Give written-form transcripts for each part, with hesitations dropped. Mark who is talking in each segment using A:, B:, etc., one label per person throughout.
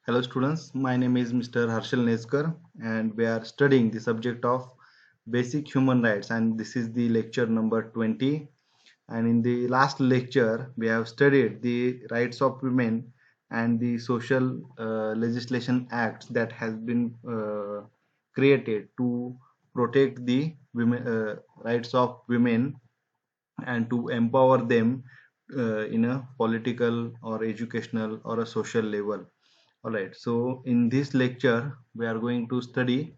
A: Hello students, my name is Mr. Harshal Neskar and we are studying the subject of basic human rights, and this is the lecture number 20. And in the last lecture we have studied the rights of women and the social legislation acts that has been created to protect the women, rights of women and to empower them in a political or educational or a social level. All right, so in this lecture, we are going to study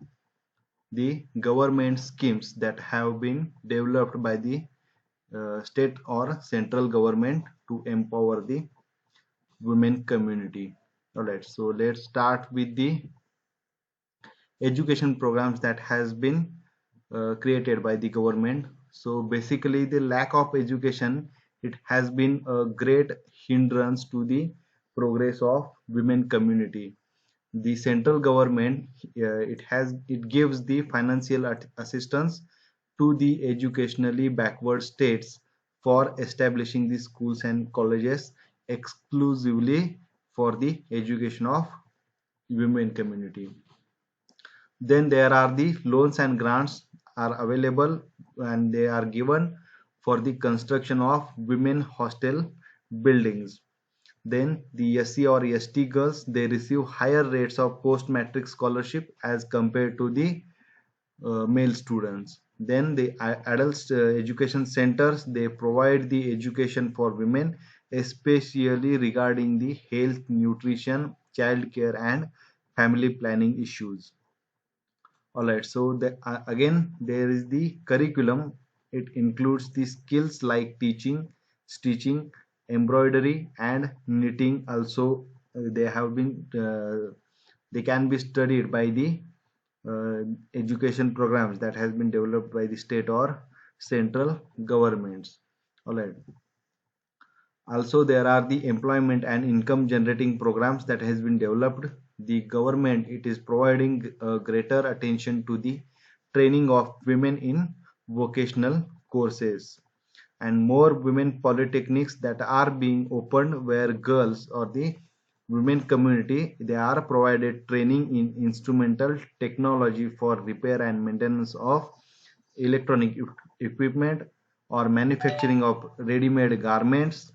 A: the government schemes that have been developed by the state or central government to empower the women community. All right, so let's start with the education programs that has been created by the government. So basically the lack of education, it has been a great hindrance to the progress of women community. The central government, it gives the financial assistance to the educationally backward states for establishing the schools and colleges exclusively for the education of women community. Then there are the loans and grants are available and they are given for the construction of women hostel buildings. Then the SC or ST girls, they receive higher rates of post matric scholarship as compared to the male students. Then the adult education centers, they provide the education for women, especially regarding the health, nutrition, child care and family planning issues. All right, so again there is the curriculum. It includes the skills like teaching, stitching, embroidery, and knitting. Also, they have been they can be studied by the uh, education programs that has been developed by the state or central governments. All right. Also, there are the employment and income generating programs that has been developed. The government, it is providing greater attention to the training of women in vocational courses, and more women polytechnics that are being opened where girls or the women community, they are provided training in instrumental technology for repair and maintenance of electronic equipment or manufacturing of ready-made garments.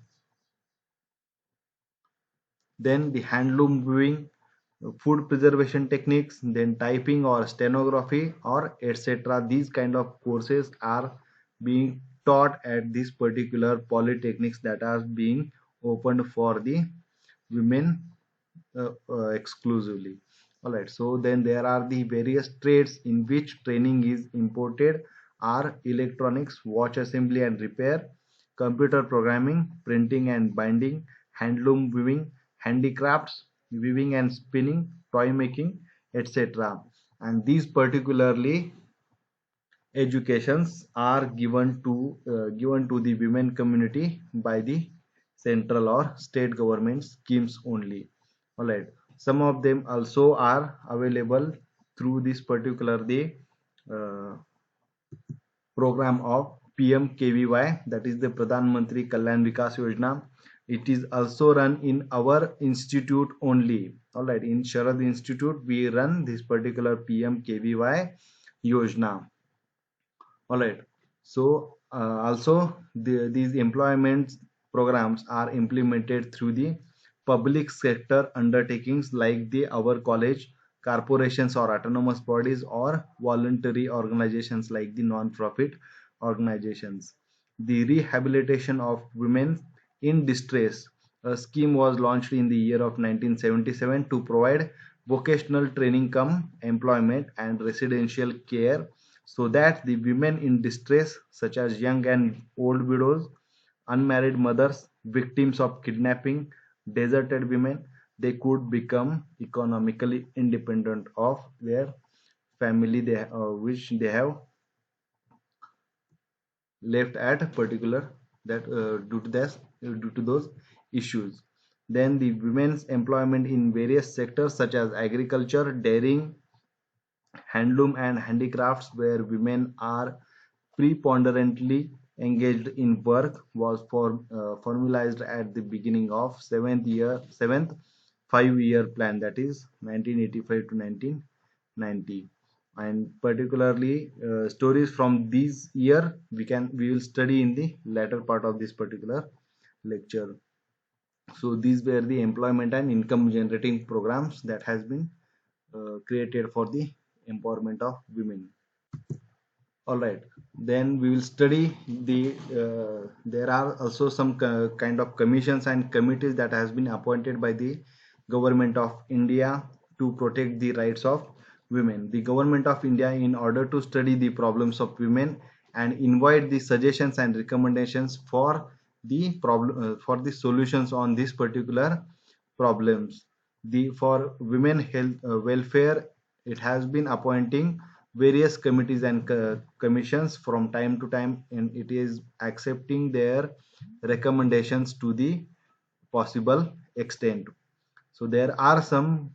A: Then the handloom weaving, food preservation techniques, then typing or stenography or etc. These kind of courses are being taught at these particular polytechnics that are being opened for the women exclusively. All right, so then there are the various trades in which training is imported are electronics, watch assembly and repair, computer programming, printing and binding, handloom weaving, handicrafts, weaving and spinning, toy making, etc. And these particularly educations are given to the women community by the central or state government schemes only. All right, some of them also are available through this particular the uh, program of PMKVY, that is the Pradhan Mantri Kalyan Vikas Yojana. It is also run in our institute only. All right, in Sharad Institute we run this particular PMKVY Yojana. All right, so also these employment programs are implemented through the public sector undertakings like the our college, corporations or autonomous bodies, or voluntary organizations like the non-profit organizations. The rehabilitation of women in distress, a scheme was launched in the year of 1977 to provide vocational training come employment and residential care so that the women in distress, such as young and old widows, unmarried mothers, victims of kidnapping, deserted women, they could become economically independent of their family which they have left at a particular that due to those issues. Then the women's employment in various sectors such as agriculture, dairying, handloom and handicrafts where women are preponderantly engaged in work was formalized at the beginning of 7th 5-year plan, that is 1985 to 1990. And particularly stories from this year we will study in the latter part of this particular lecture. So these were the employment and income generating programs that has been created for the empowerment of women. All right, then we will study there are also some kind of commissions and committees that has been appointed by the government of India to protect the rights of women. The government of India, in order to study the problems of women and invite the suggestions and recommendations for the problem for the solutions on these particular problems, the for women health welfare, it has been appointing various committees and commissions from time to time, and it is accepting their recommendations to the possible extent. So there are some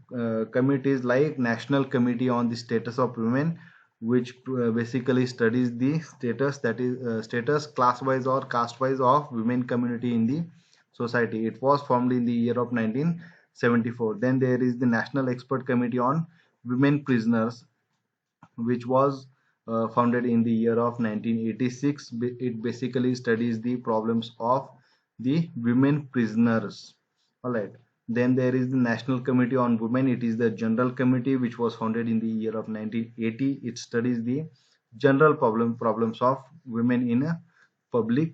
A: committees like National Committee on the Status of Women, which basically studies the status, that is status class wise or caste wise of women community in the society. It was formed in the year of 1974. Then there is the National Expert Committee on Women Prisoners, which was founded in the year of 1986. It basically studies the problems of the women prisoners. All right. Then there is the National Committee on Women. It is the General Committee which was founded in the year of 1980. It studies the general problems of women in public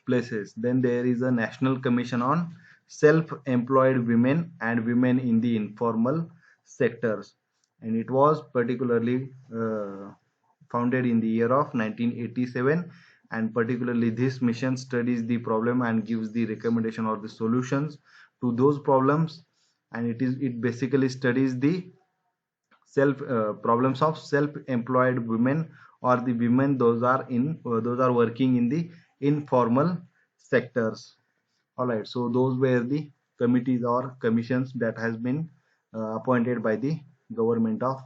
A: places. Then there is a National Commission on Self-Employed Women and Women in the Informal Sectors, and it was particularly founded in the year of 1987. And particularly this mission studies the problem and gives the recommendation or the solutions to those problems. And it basically studies the self problems of self-employed women, or the women those are working in the informal sectors. All right, so those were the committees or commissions that has been appointed by the government of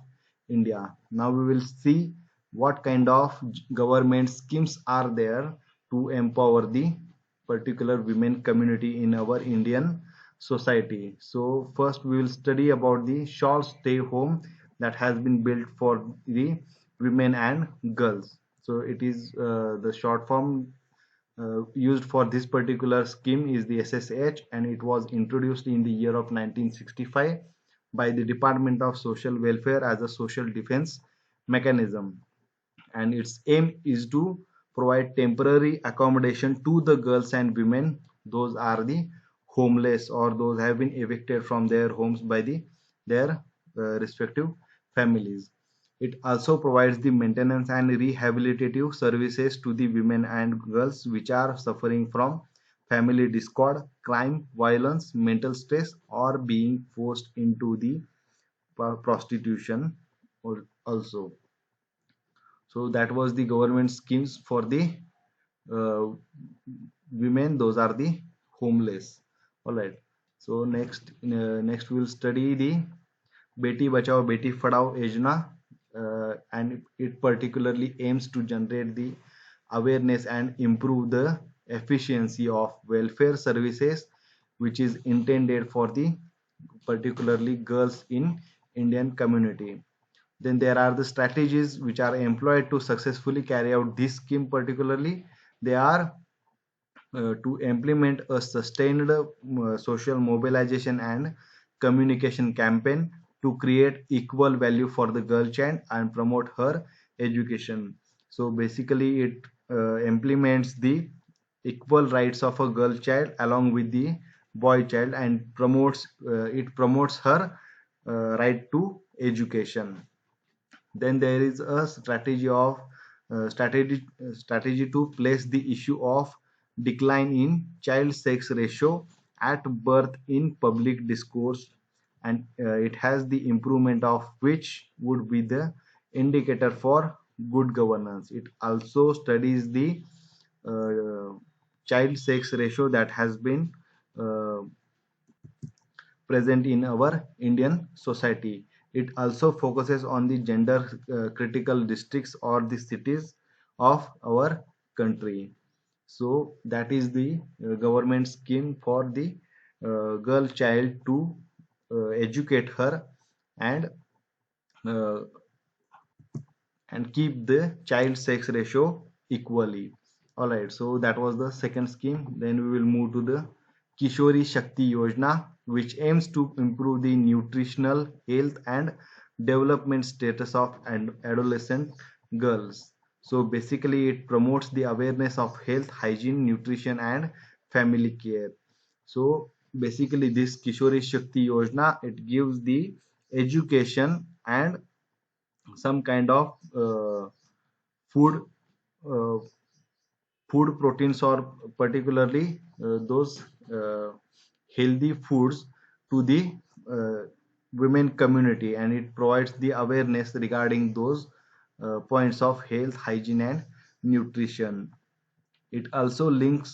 A: India. Now we will see what kind of government schemes are there to empower the particular women community in our Indian society. So first we will study about the short stay home that has been built for the women and girls. So it is the short form used for this particular scheme is the SSH, and it was introduced in the year of 1965 by the Department of Social Welfare as a social defense mechanism. And its aim is to provide temporary accommodation to the girls and women those are the homeless, or those have been evicted from their homes by their respective families. It also provides the maintenance and rehabilitative services to the women and girls which are suffering from family discord, crime, violence, mental stress, or being forced into the prostitution also. So that was the government schemes for the uh, women, those are the homeless. All right. So next we'll study the Beti Bachao Beti Padhao Yojana, and it particularly aims to generate the awareness and improve the efficiency of welfare services, which is intended for the particularly girls in Indian community. Then there are the strategies which are employed to successfully carry out this scheme. Particularly they are to implement a sustained social mobilization and communication campaign to create equal value for the girl child and promote her education. So basically it implements the equal rights of a girl child along with the boy child, and it promotes her right to education. Then there is a strategy to place the issue of decline in child sex ratio at birth in public discourse, and it has the improvement of which would be the indicator for good governance. It also studies the uh, child sex ratio that has been uh, present in our Indian society. It also focuses on the gender critical districts or the cities of our country. So that is the government scheme for the girl child to educate her and uh, keep the child sex ratio equally. All right, so that was the second scheme. Then we will move to the Kishori Shakti Yojana, which aims to improve the nutritional health and development status of adolescent girls. So basically it promotes the awareness of health, hygiene, nutrition and family care. So basically this Kishori Shakti Yojana, it gives the education and some kind of food uh, food proteins, or particularly those uh, healthy foods to the uh, women community, and it provides the awareness regarding those points of health, hygiene and nutrition. It also link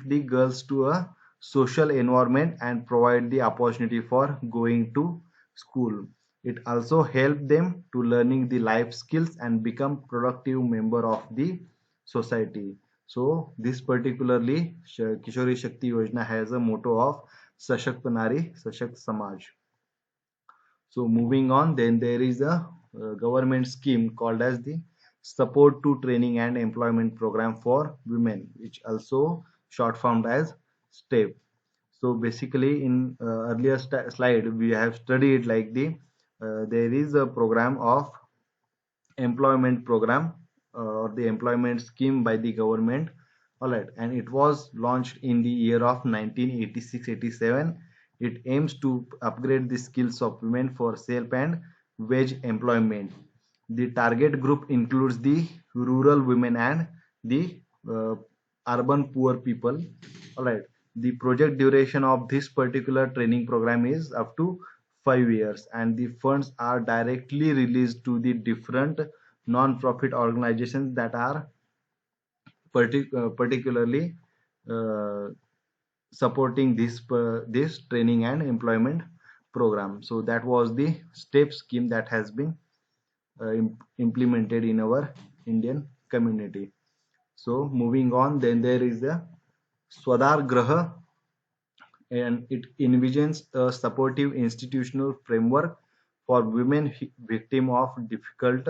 A: the girls to a social environment and provide the opportunity for going to school. It also help them to learning the life skills and become productive member of the society. So this particularly Kishori Shakti Yojana has a motto of Sashakt Nari Sashakt Samaj. So moving on, then there is a government scheme called as the Support to Training and Employment Program for Women, which also short formed as STEP. So basically, in earlier slide, we have studied like there is a program of employment program or the employment scheme by the government. All right, and it was launched in the year of 1986-87. It aims to upgrade the skills of women for self and wage employment. The target group includes the rural women and the uh, urban poor people. All right, the project duration of this particular training program is up to 5 years, and the funds are directly released to the different non-profit organizations that are particularly uh, supporting this training and employment program. So that was the STEP scheme that has been implemented in our Indian community. So moving on, then there is the Swadhar Graha, and it envisions a supportive institutional framework for women victim of difficult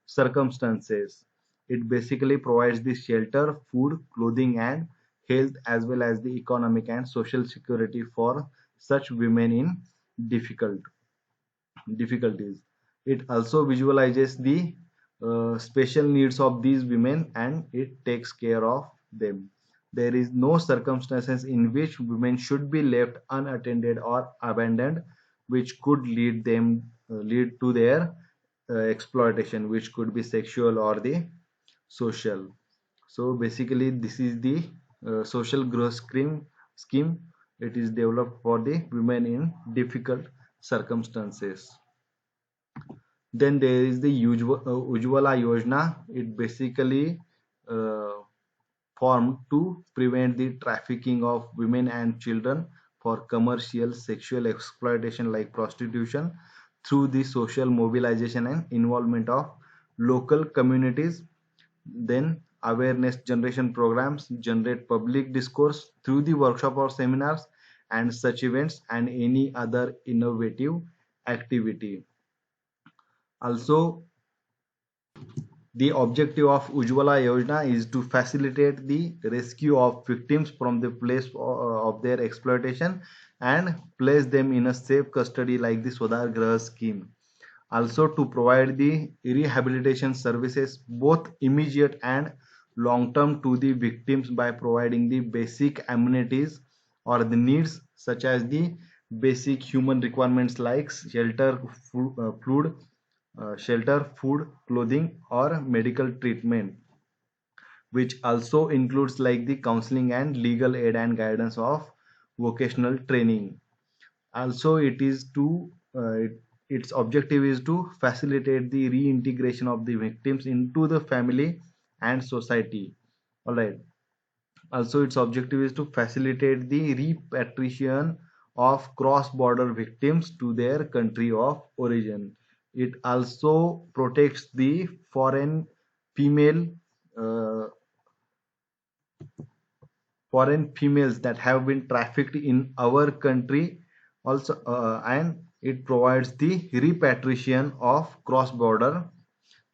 A: circumstances. It basically provides the shelter, food, clothing, and health, as well as the economic and social security for such women in difficult difficulties. It also visualizes the special needs of these women and it takes care of them. There is no circumstances in which women should be left unattended or abandoned, which could lead to their exploitation, which could be sexual or the social. So basically, this is the social growth scheme. It is developed for the women in difficult circumstances. Then there is the Ujjwala Yojana. It basically uh, formed to prevent the trafficking of women and children for commercial sexual exploitation like prostitution through the social mobilization and involvement of local communities. Then awareness generation programs generate public discourse through the workshop or seminars and such events and any other innovative activity. Also, the objective of Ujjwala Yojana is to facilitate the rescue of victims from the place of their exploitation and place them in a safe custody like the Swadhar Graha scheme. Also to provide the rehabilitation services both immediate and long term to the victims by providing the basic amenities or the needs such as the basic human requirements like shelter, food, clothing, or medical treatment, which also includes like the counseling and legal aid and guidance of vocational training. Also, its objective is to facilitate the reintegration of the victims into the family and society. All right. Also, its objective is to facilitate the repatriation of cross-border victims to their country of origin. It also protects the foreign female uh, foreign females that have been trafficked in our country also, and it provides the repatriation of cross-border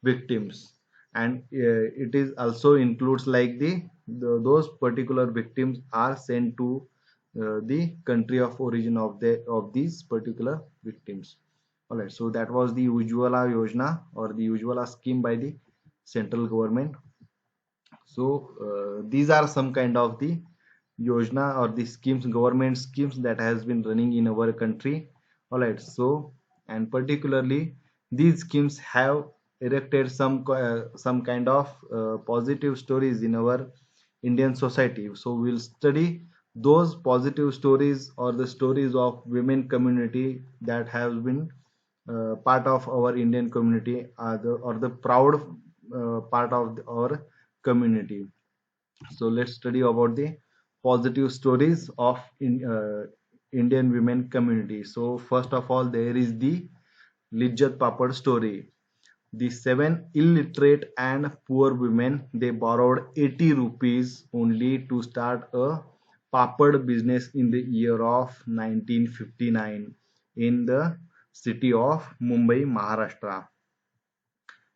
A: victims, and it is also includes like those particular victims are sent to the country of origin of these particular victims. All right, so that was the Ujjwala Yojana or the Ujjwala scheme by the central government. So these are some kind of the yojana or the schemes, government schemes that has been running in our country. All right, so and particularly these schemes have erected some kind of positive stories in our Indian society. So we'll study those positive stories or the stories of women community that have been part of our Indian community, or the proud part of our community. So let's study about the positive stories of Indian women community. So first of all, there is the Lijjat Papad story. The seven illiterate and poor women, they borrowed 80 rupees only to start a papad business in the year of 1959 in the city of Mumbai, Maharashtra.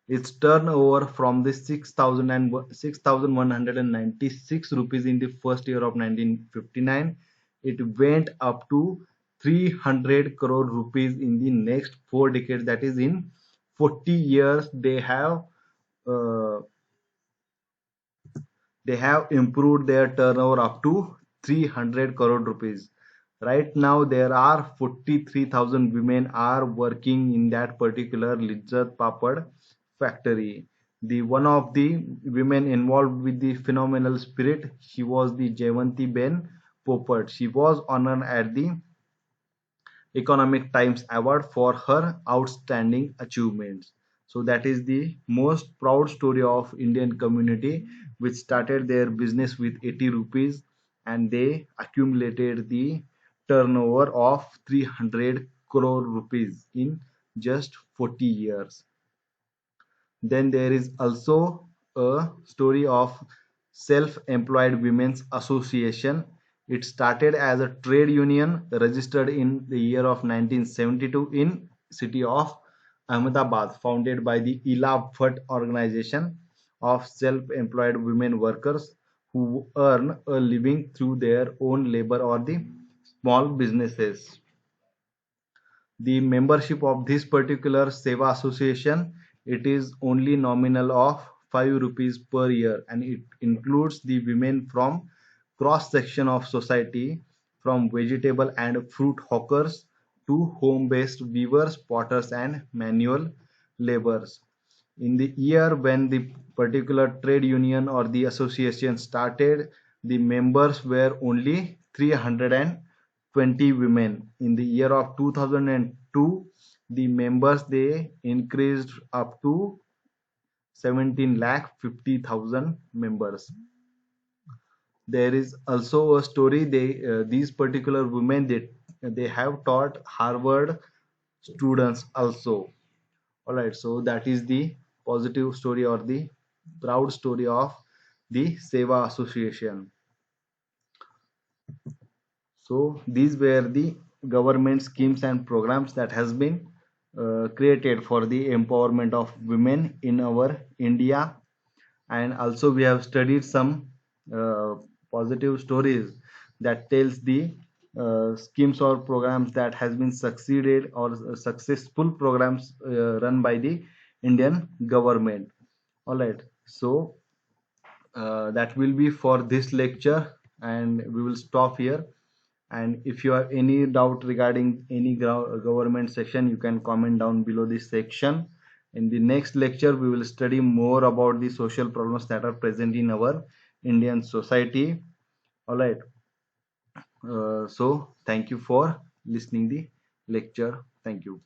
A: Its turnover from the 6,196 rupees in the first year of 1959, it went up to 300 crore rupees in the next 4 decades. That is, in 40 years, uh, they have improved their turnover up to 300 crore rupees. Right now, there are 43,000 women are working in that particular Lizzat Papad factory. The one of the women involved with the phenomenal spirit, she was the Jayanti Ben Popat. She was honored at the Economic Times Award for her outstanding achievements. So that is the most proud story of Indian community, which started their business with 80 rupees and they accumulated the turnover of 300 crore rupees in just 40 years. Then there is also a story of Self-Employed Women's Association. It started as a trade union registered in the year of 1972 in city of Ahmedabad, founded by the Ila Bhatt organization of self-employed women workers who earn a living through their own labor or the small businesses. The membership of this particular Seva association, it is only nominal of 5 rupees per year, and it includes the women from cross section of society, from vegetable and fruit hawkers to home based weavers, potters and manual laborers. In the year when the particular trade union or the association started, the members were only 320 women. In the year of 2002, the members they increased up to 17 lakh 50,000 members. There is also a story, these particular women, they have taught Harvard students also. All right, so that is the positive story or the proud story of the Seva Association. So these were the government schemes and programs that has been created for the empowerment of women in our India, and also we have studied some uh, positive stories that tells the schemes or programs that has been succeeded or successful programs run by the Indian government. All right, so that will be for this lecture and we will stop here. And if you have any doubt regarding any government section, you can comment down below this section. In the next lecture, we will study more about the social problems that are present in our Indian society. All right. So thank you for listening the lecture. Thank you.